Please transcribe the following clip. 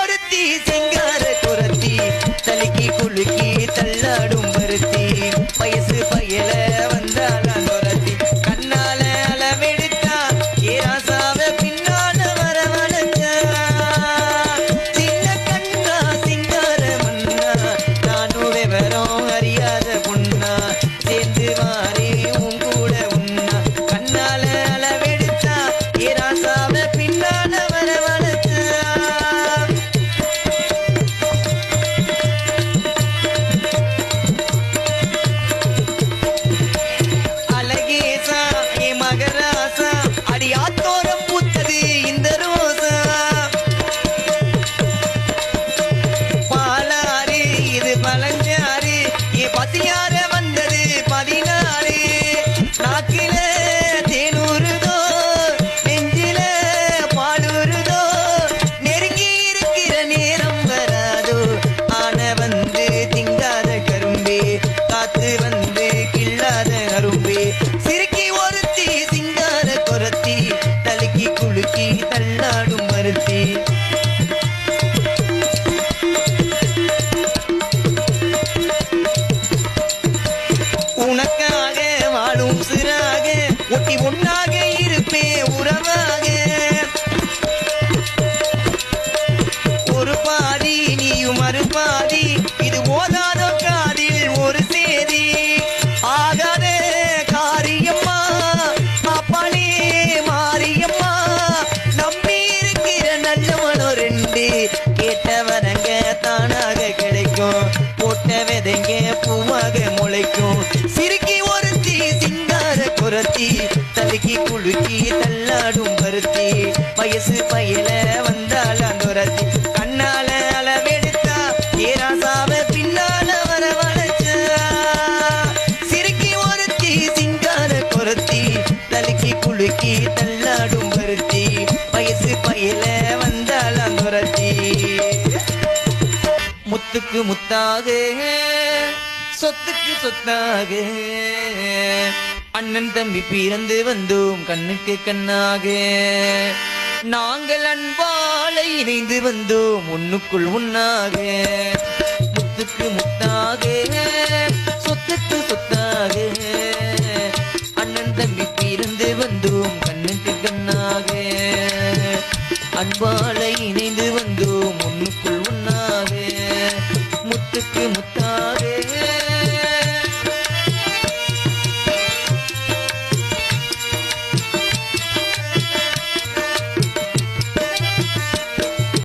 ஒருத்தி சிங்கார குரத்தி தலுக்கி குலுக்கி தள்ளாடும் பருத்தி வயசு பயல வந்தாளாம் துரத்தி கண்ணால அளவெடுத்தா ஏராசாவ பின்னால வரவழைச்சா சின்ன கண்ணா சிங்கார மன்னா நானும் விவரம் அறியாத பொண்ணா சேர்ந்து மாறி உன் கூட உண்ணா கண்ணால அளவெடுத்தா ஏராசாவ பின்னால வரவழைச்சா அழகேசா ஏ மகராசா அடியாத்தோரம் பூத்தது இந்த ரோசா பாலாறு இது பழஞ்சாறு ஏ பசியார வந்தது 16 நாக்கில தேனூறுதோ நெஞ்சில பாலூறுதோ நெருங்கி இருக்கிற நேரம் வராதோ ஆன வந்து திங்காத கரும்பே காத்து வந்து கிள்ளாத அரும்பே சிறுக்கி ஒருத்தி சிங்கார குரத்தி தலுக்கி குலுக்கி தள்ளாடும் மருத்தி உனக்காக வாழும் சிறாக ஒட்டி ஒன்னாக இருப்பே உறவாக ஒரு பாதி நீயும் மறுபாதி இது ஓதாத காதில் ஒரு சேதி ஆகாத காரியம்மா அப்பாளே மாரியம்மா நம்பி இருக்கிற நல்லவனோ 2 கேட்டவரங்க தானாக கிடைக்கும் போட்ட விதைங்க பூவாக முளைக்கும் சிறுக்கி ஒருத்தி சிங்கார குரத்தி தலுக்கி குலுக்கி தள்ளாடும் பருத்தி வயசு பயல வந்தாளாம் துரத்தி கண்ணால அளவெடுத்தா ஏராசாவ பின்னால வரவழைச்சா சிறுக்கி ஒருத்தி சிங்கார குரத்தி தலுக்கி குலுக்கி தள்ளாடும் பருத்தி வயசு பயல வந்தாளாம் துரத்தி முத்துக்கு முத்தாக சொத்துக்கு சொத்தாக அண்ணன் தம்பி பிறந்து வந்தோம் கண்ணுக்கு கண்ணாக நாங்கள் அன்பால இணைந்து வந்தோம் ஒண்ணுக்குள் ஒன்னாக முத்துக்கு முத்தாக சொத்துக்கு சொத்தாக அண்ணன் தம்பி பிறந்து வந்தோம் கண்ணுக்கு கண்ணாக அன்பால இணைந்து வந்தோம்